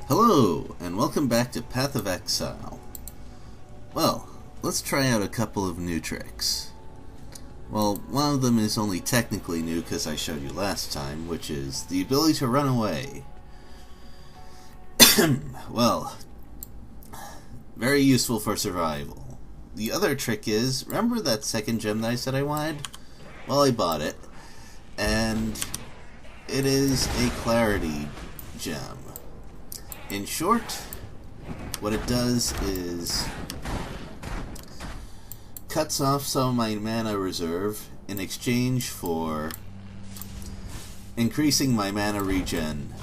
Hello, and welcome back to Path of Exile. Well, let's try out a couple of new tricks. Well, one of them is only technically new because I showed you last time, which is the ability to run away. Well, very useful for survival. The other trick is, remember that second gem that I said I wanted? Well, I bought it, and it is a clarity gem. In short, what it does is cuts off some of my mana reserve in exchange for increasing my mana regen,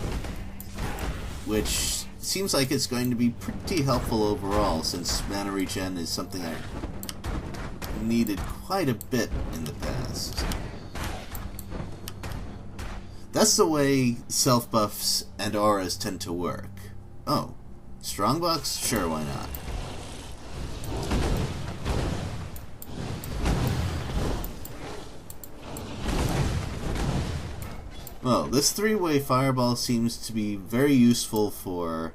which seems like it's going to be pretty helpful overall, since mana regen is something I needed quite a bit in the past. That's the way self-buffs and auras tend to work. Oh, strongbox? Sure, why not? Well, this three-way fireball seems to be very useful for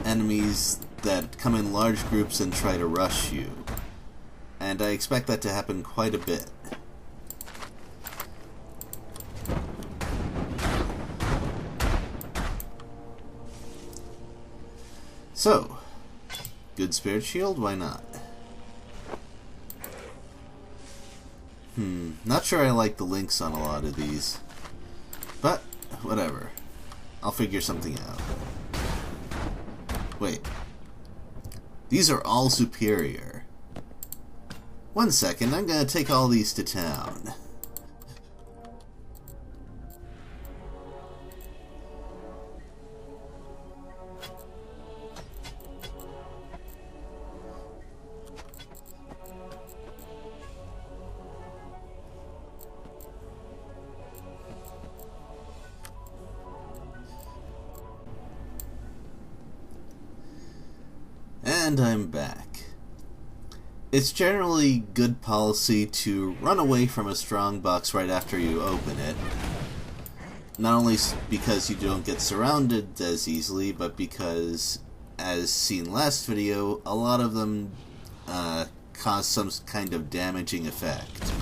enemies that come in large groups and try to rush you. And I expect that to happen quite a bit. So, good spirit shield, why not? Not sure I like the links on a lot of these, but whatever. I'll figure something out. Wait. These are all superior. One second, I'm gonna take all these to town. And I'm back. It's generally good policy to run away from a strong box right after you open it. Not only because you don't get surrounded as easily, but because, as seen last video, a lot of them cause some kind of damaging effect.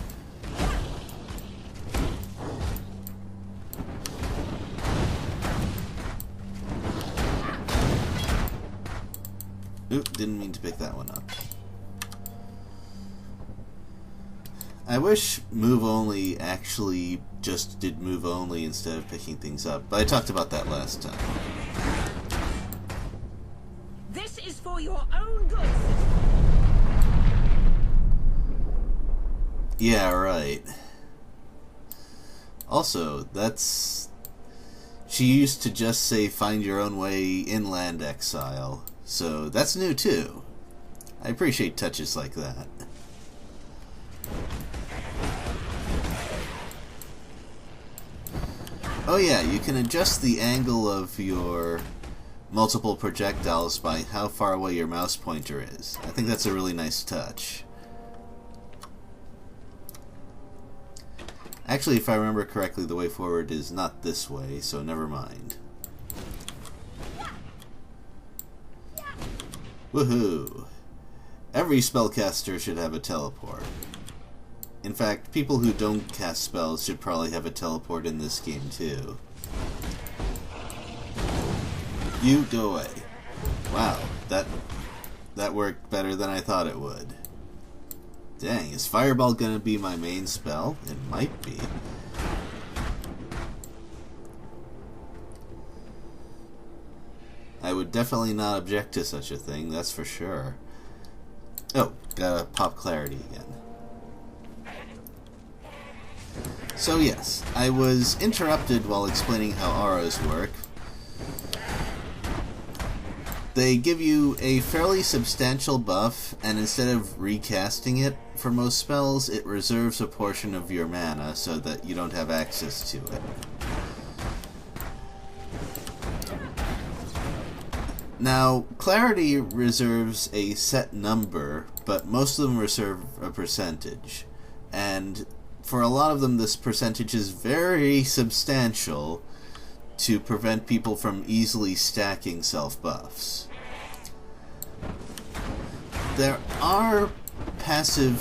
Oop, didn't mean to pick that one up. I wish move only actually just did move only instead of picking things up, but I talked about that last time. This is for your own good. Yeah, right. Also, that's... She used to just say find your own way inland, Exile. So that's new too. I appreciate touches like that. Oh yeah, you can adjust the angle of your multiple projectiles by how far away your mouse pointer is. I think that's a really nice touch. Actually, if I remember correctly, the way forward is not this way, so never mind. Woohoo! Every spellcaster should have a teleport. In fact, people who don't cast spells should probably have a teleport in this game too. You go away. Wow, that worked better than I thought it would. Dang, is Fireball gonna be my main spell? It might be. I would definitely not object to such a thing, that's for sure. Oh, gotta pop clarity again. So yes, I was interrupted while explaining how auras work. They give you a fairly substantial buff, and instead of recasting it for most spells, it reserves a portion of your mana so that you don't have access to it. Now, clarity reserves a set number, but most of them reserve a percentage. And for a lot of them, this percentage is very substantial, to prevent people from easily stacking self-buffs. There are passive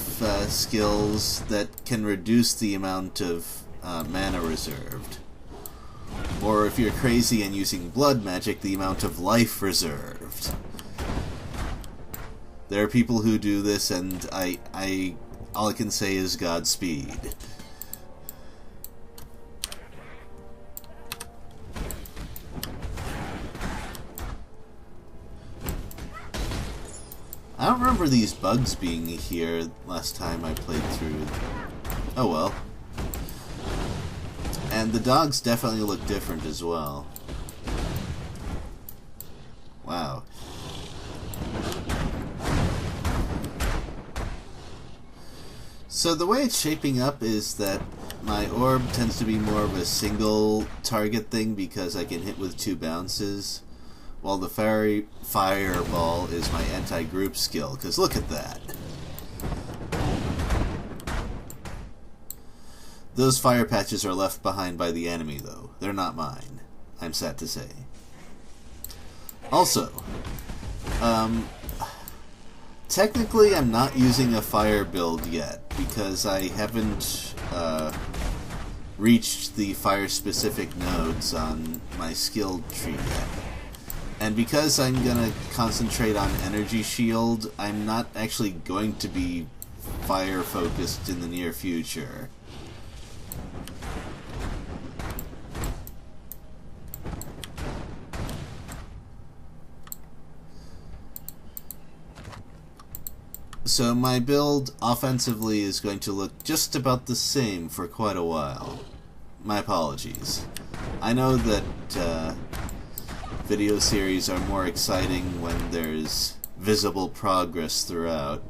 skills that can reduce the amount of mana reserved. Or if you're crazy and using blood magic, the amount of life reserved. There are people who do this, and all I can say is Godspeed. I don't remember these bugs being here last time I played through. Oh well. And the dogs definitely look different as well. Wow. So the way it's shaping up is that my orb tends to be more of a single target thing because I can hit with 2 bounces, while the fireball is my anti-group skill, because look at that. Those fire patches are left behind by the enemy, though. They're not mine, I'm sad to say. Also, technically I'm not using a fire build yet, because I haven't reached the fire-specific nodes on my skill tree yet. And because I'm gonna concentrate on energy shield, I'm not actually going to be fire-focused in the near future. So my build offensively is going to look just about the same for quite a while. My apologies. I know that video series are more exciting when there's visible progress throughout.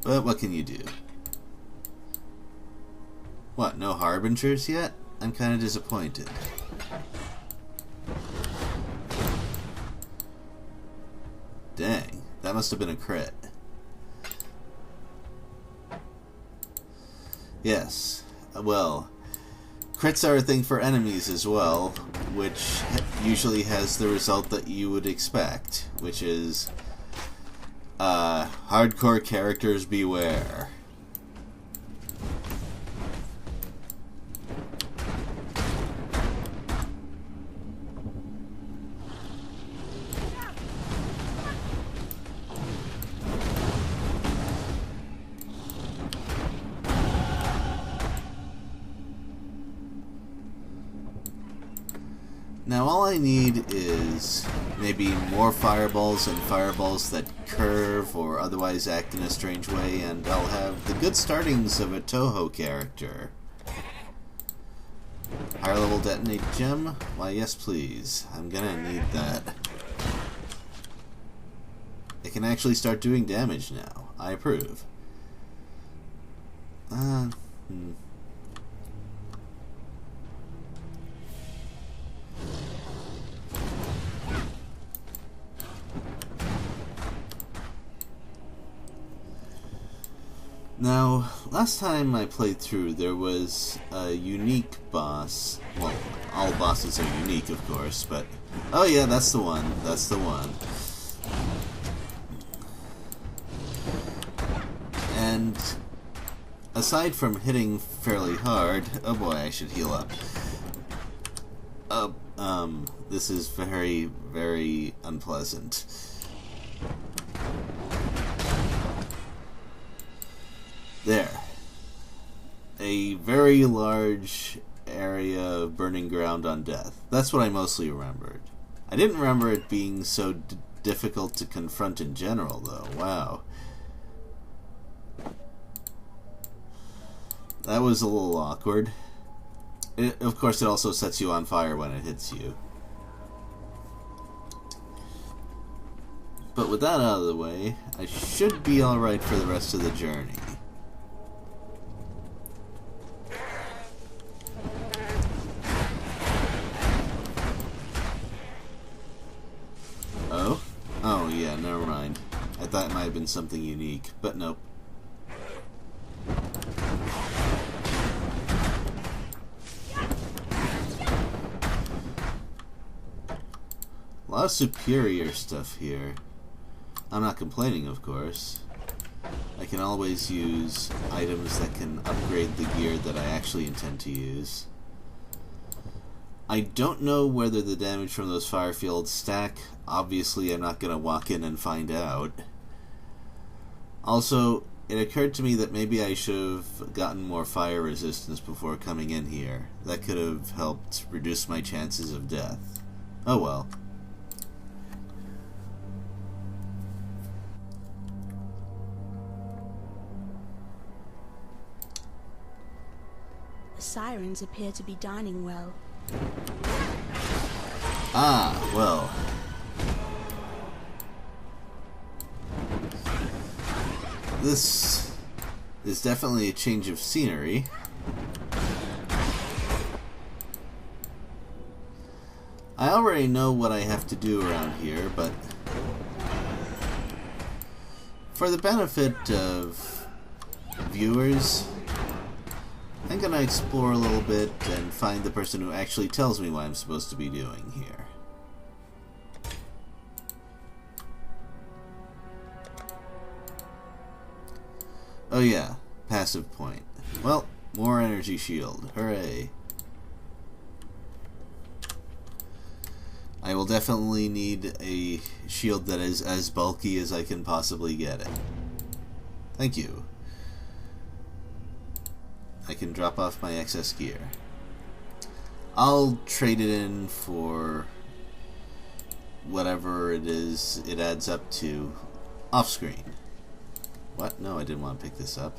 But what can you do? What, no harbingers yet? I'm kind of disappointed. Dang, that must have been a crit. Yes, well, crits are a thing for enemies as well, which usually has the result that you would expect, which is, hardcore characters beware. Now all I need is maybe more fireballs and fireballs that curve or otherwise act in a strange way, and I'll have the good startings of a Toho character. Higher level detonate gem? Why yes please. I'm gonna need that. It can actually start doing damage now. I approve. Now, last time I played through, there was a unique boss. Well, all bosses are unique, of course, but... Oh yeah, that's the one. That's the one. And aside from hitting fairly hard... Oh boy, I should heal up. This is very, very unpleasant. There. A very large area of burning ground on death. That's what I mostly remembered. I didn't remember it being so difficult to confront in general, though. Wow. That was a little awkward. Of course, it also sets you on fire when it hits you. But with that out of the way, I should be alright for the rest of the journey. Oh? Oh yeah, never mind. I thought it might have been something unique, but nope. A lot of superior stuff here. I'm not complaining, of course. I can always use items that can upgrade the gear that I actually intend to use. I don't know whether the damage from those fire fields stack. Obviously, I'm not going to walk in and find out. Also, it occurred to me that maybe I should have gotten more fire resistance before coming in here. That could have helped reduce my chances of death. Oh well. The sirens appear to be dining well. Ah, well. This is definitely a change of scenery. I already know what I have to do around here, but for the benefit of viewers, I'm gonna explore a little bit and find the person who actually tells me what I'm supposed to be doing here. Oh yeah, passive point. Well, more energy shield. Hooray. I will definitely need a shield that is as bulky as I can possibly get it. Thank you. I can drop off my excess gear. I'll trade it in for whatever it is it adds up to off screen. What? No, I didn't want to pick this up.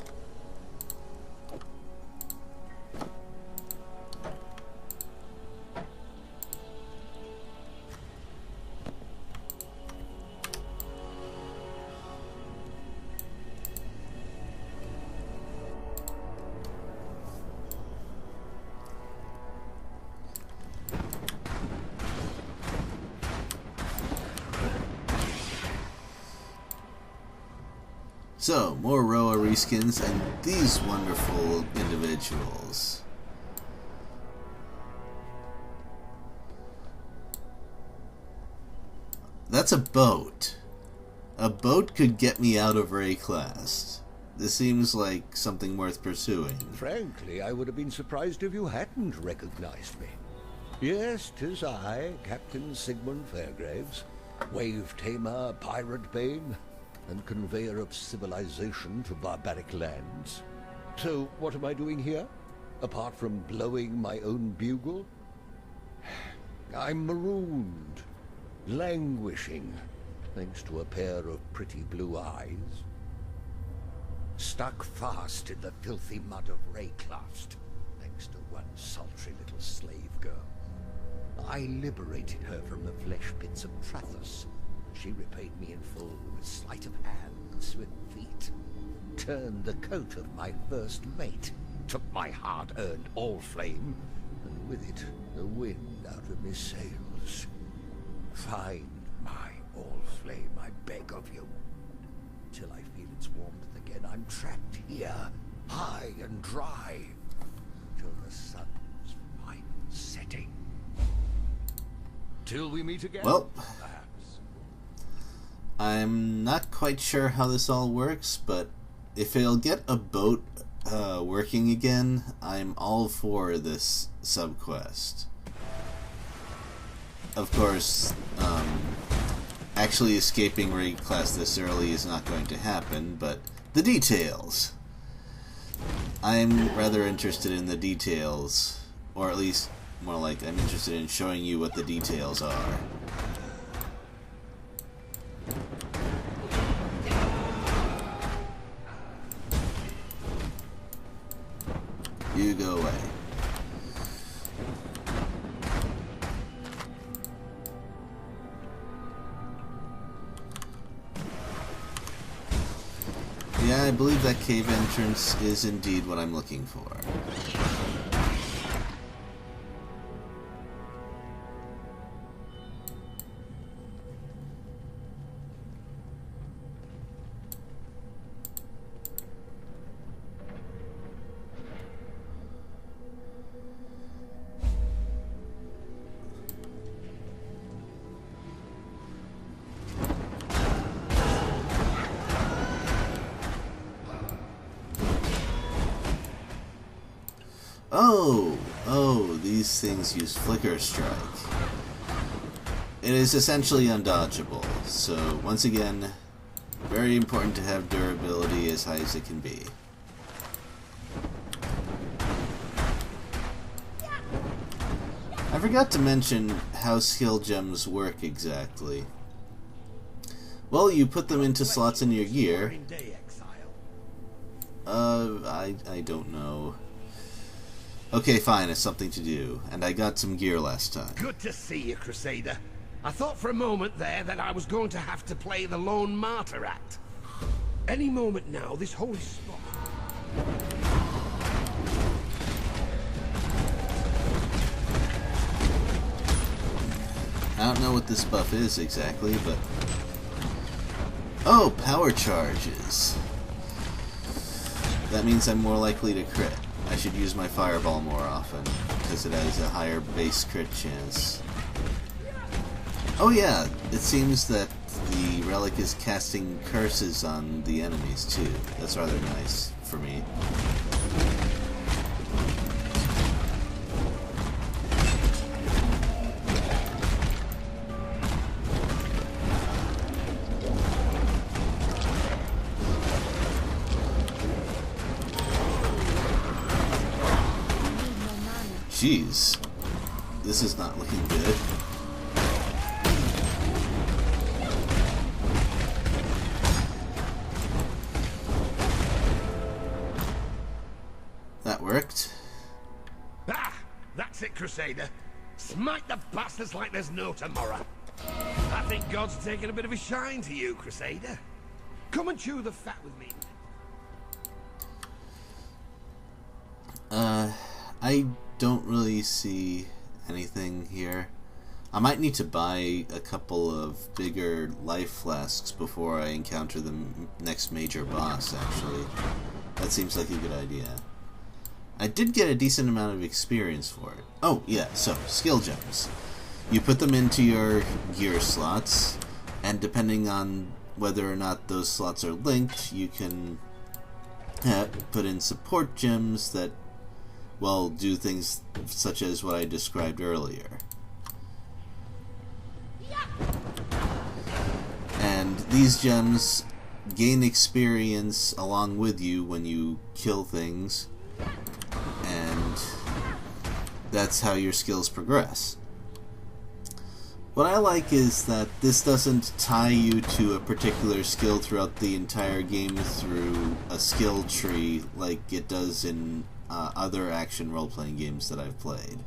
So, more Roa reskins and these wonderful individuals. That's a boat. A boat could get me out of Ray class. This seems like something worth pursuing. Frankly, I would have been surprised if you hadn't recognized me. Yes, 'tis I, Captain Sigmund Fairgraves, wave tamer, pirate bane, and conveyor of civilization to barbaric lands. So, what am I doing here? Apart from blowing my own bugle? I'm marooned, languishing, thanks to a pair of pretty blue eyes. Stuck fast in the filthy mud of Rayclast, thanks to one sultry little slave girl. I liberated her from the flesh pits of Trathos. She repaid me in full with sleight of hand, swift feet. Turned the coat of my first mate, took my hard-earned all-flame, and with it the wind out of me sails. Find my all-flame, I beg of you. Till I feel its warmth again, I'm trapped here, high and dry, till the sun's final setting. Till we meet again. Well, I'm not quite sure how this all works, but if it'll get a boat working again, I'm all for this subquest. Of course, actually escaping raid class this early is not going to happen, but the details. I'm rather interested in the details, or at least more like I'm interested in showing you what the details are. You go away. Yeah, I believe that cave entrance is indeed what I'm looking for. Oh, these things use Flicker Strike. It is essentially undodgeable, so once again, very important to have durability as high as it can be. I forgot to mention how skill gems work exactly. Well, you put them into slots in your gear. I don't know. Okay, fine, it's something to do. And I got some gear last time. Good to see you, Crusader. I thought for a moment there that I was going to have to play the lone martyr act. Any moment now, this holy spot. I don't know what this buff is exactly, but... Oh, power charges. That means I'm more likely to crit. I should use my fireball more often, because it has a higher base crit chance. Oh yeah, it seems that the relic is casting curses on the enemies too. That's rather nice for me. Jeez, this is not looking good. That worked. Ah, that's it, Crusader. Smite the bastards like there's no tomorrow. I think God's taken a bit of a shine to you, Crusader. Come and chew the fat with me. I don't really see anything here. I might need to buy a couple of bigger life flasks before I encounter the next major boss, actually. That seems like a good idea. I did get a decent amount of experience for it. Oh, yeah, so, skill gems. You put them into your gear slots, and depending on whether or not those slots are linked, you can put in support gems that, well, do things such as what I described earlier. And these gems gain experience along with you when you kill things, and that's how your skills progress. What I like is that this doesn't tie you to a particular skill throughout the entire game through a skill tree like it does in other action role-playing games that I've played.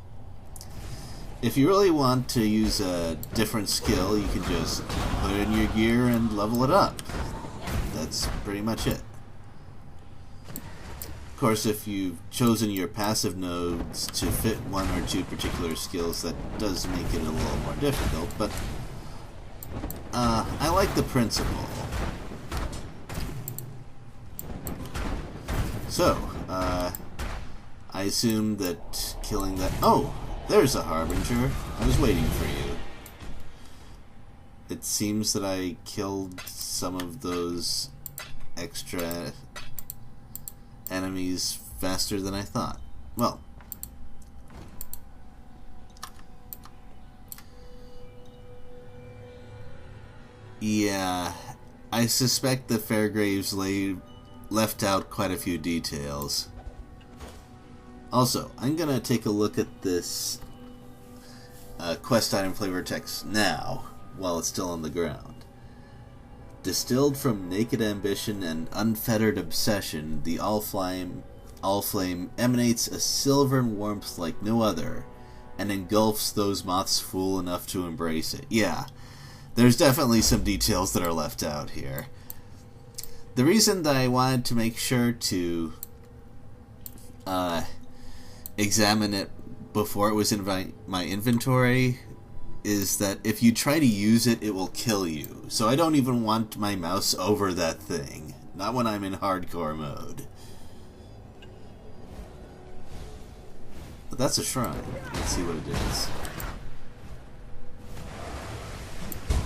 If you really want to use a different skill, you can just put it in your gear and level it up. That's pretty much it. Of course, if you've chosen your passive nodes to fit one or two particular skills, that does make it a little more difficult, but I like the principle. So, I assume that killing that... Oh! There's a Harbinger. I was waiting for you. It seems that I killed some of those extra enemies faster than I thought. Well. Yeah, I suspect the Fairgraves left out quite a few details. Also, I'm gonna take a look at this quest item flavor text now, while it's still on the ground. Distilled from naked ambition and unfettered obsession, the All-Flame emanates a silvern warmth like no other, and engulfs those moths fool enough to embrace it. Yeah, there's definitely some details that are left out here. The reason that I wanted to make sure to examine it before it was in my inventory is that if you try to use it, it will kill you. So I don't even want my mouse over that thing. Not when I'm in hardcore mode. But that's a shrine. Let's see what it is.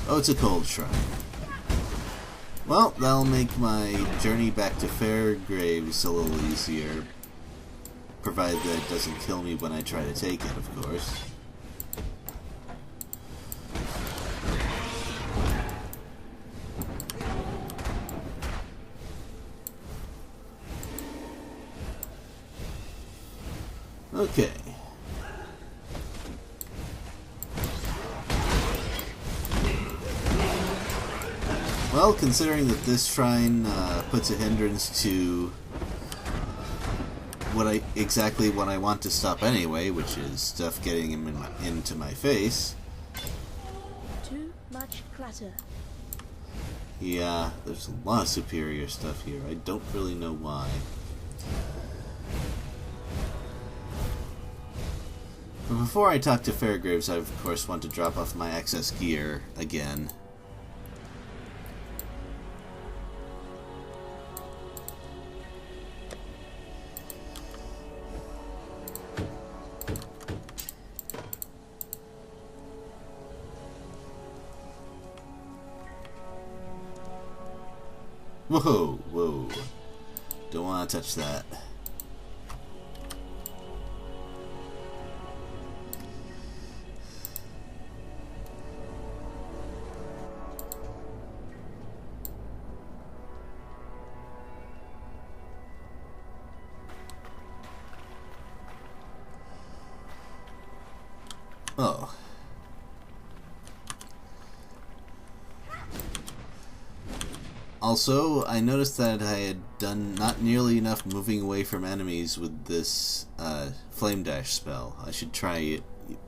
Oh, it's a cold shrine. Well, that'll make my journey back to Fairgraves a little easier. provided that it doesn't kill me when I try to take it, of course. Okay. Well, considering that this shrine puts a hindrance to exactly what I want to stop anyway, which is stuff getting into my face. Too much clutter. Yeah, there's a lot of superior stuff here. I don't really know why. But before I talk to Fairgraves, I of course want to drop off my excess gear again. Whoa, whoa. Don't want to touch that. Oh. Also, I noticed that I had done not nearly enough moving away from enemies with this Flame Dash spell. I should try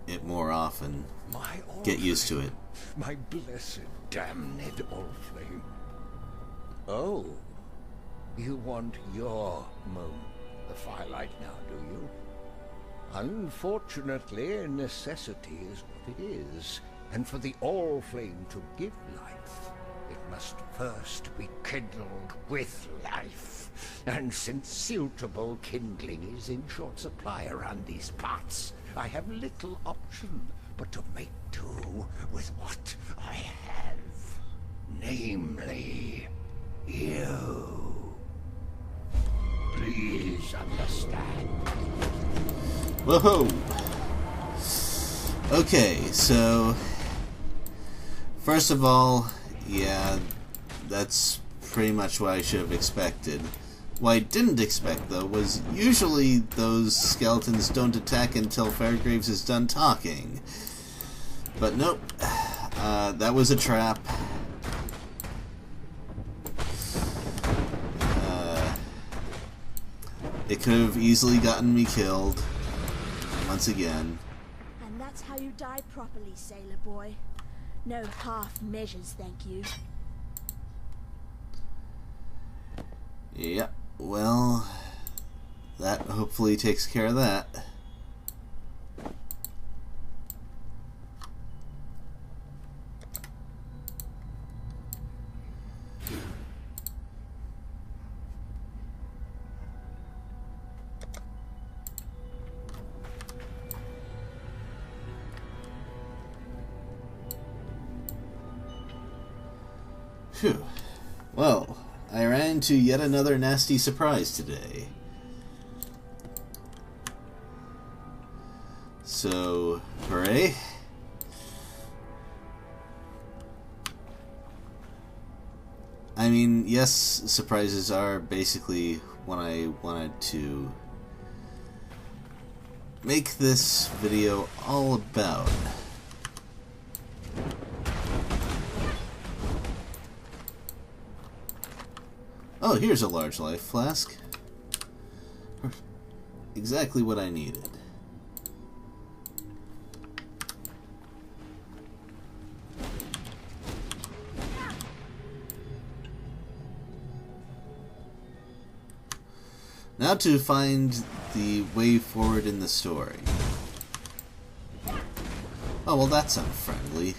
it more often. Get used to it. My blessed damned Oriflame. Oh, you want your moment, the firelight now, do you? Unfortunately, necessity is what it is, and for the Oriflame to give life, it must first be kindled with life. And since suitable kindling is in short supply around these parts, I have little option but to make do with what I have. Namely, you. Please understand. Whoa! Okay, so first of all, yeah, that's pretty much what I should have expected. What I didn't expect, though, was usually those skeletons don't attack until Fairgraves is done talking. But nope, that was a trap. It could have easily gotten me killed, once again. And that's how you die properly, sailor boy. No half measures, thank you. Yeah, well, that hopefully takes care of that. Phew. Well, I ran into yet another nasty surprise today. So, hooray. I mean, yes, surprises are basically what I wanted to make this video all about. Oh, here's a large life flask. Exactly what I needed. Now to find the way forward in the story. Oh, well, that's unfriendly.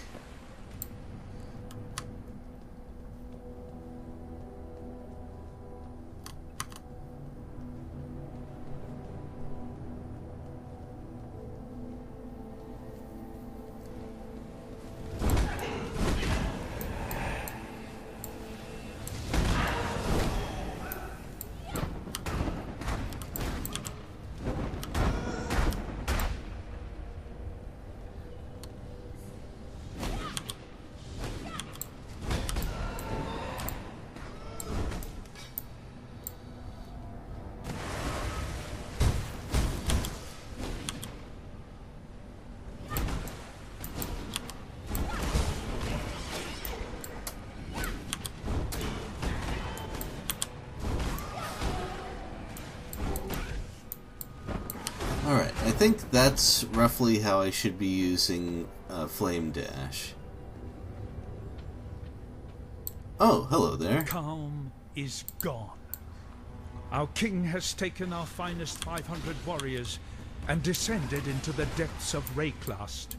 think that's roughly how I should be using Flame Dash. Oh, hello there. Calm is gone. Our king has taken our finest 500 warriors and descended into the depths of Rayclast.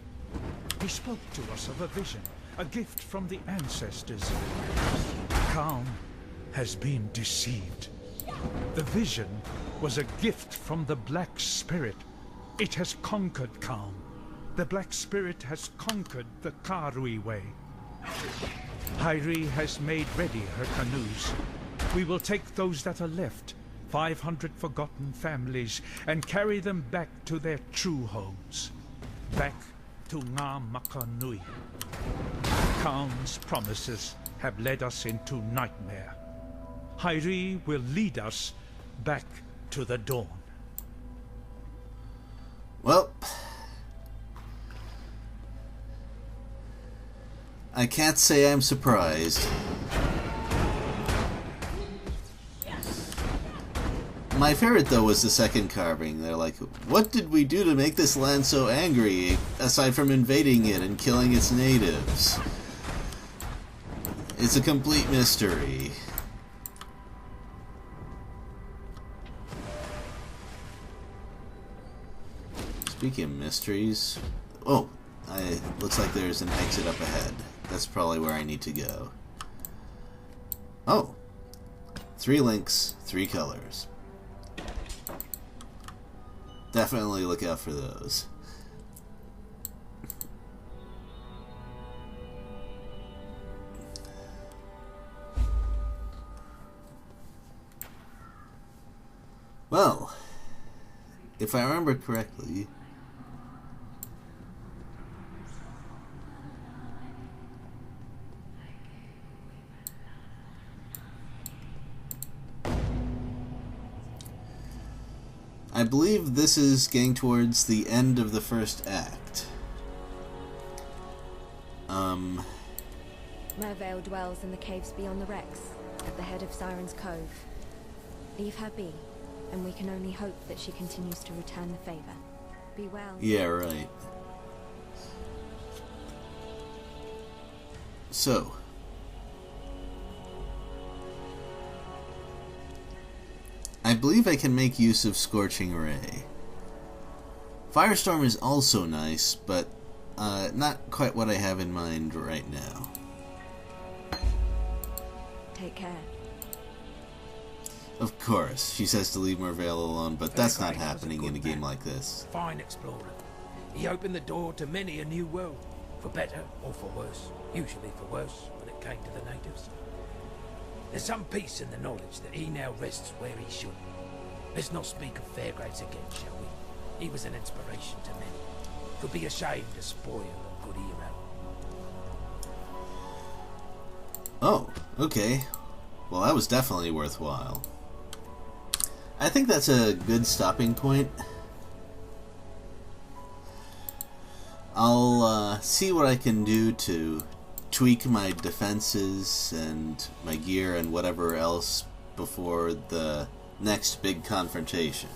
He spoke to us of a vision, a gift from the ancestors. Calm has been deceived. The vision was a gift from the Black Spirit. It has conquered Calm. The Black Spirit has conquered the Karui way. Hyri has made ready her canoes. We will take those that are left, 500 forgotten families, and carry them back to their true homes. Back to Ngā Makanui. Calm's promises have led us into nightmare. Hyri will lead us back to the dawn. Well, I can't say I'm surprised. My favorite, though, was the second carving. They're like, what did we do to make this land so angry, aside from invading it and killing its natives? It's a complete mystery. Speaking of mysteries... Oh, looks like there's an exit up ahead. That's probably where I need to go. Oh! 3 links, 3 colors. Definitely look out for those. Well, if I remember correctly... I believe this is getting towards the end of the first act. Mervale dwells in the caves beyond the wrecks, at the head of Siren's Cove. Leave her be, and we can only hope that she continues to return the favor. Be well. Yeah, right. So... I believe I can make use of Scorching Ray. Firestorm is also nice, but not quite what I have in mind right now. Take care. Of course, she says to leave Mervale alone, but that's not happening in a game like this. Fine explorer. He opened the door to many a new world, for better or for worse. Usually for worse when it came to the natives. There's some peace in the knowledge that he now rests where he should. Let's not speak of Fairgraves again, shall we? He was an inspiration to many. Could be a shame to spoil a good hero. Oh, okay. Well, that was definitely worthwhile. I think that's a good stopping point. I'll see what I can do to tweak my defenses and my gear and whatever else before the next big confrontation.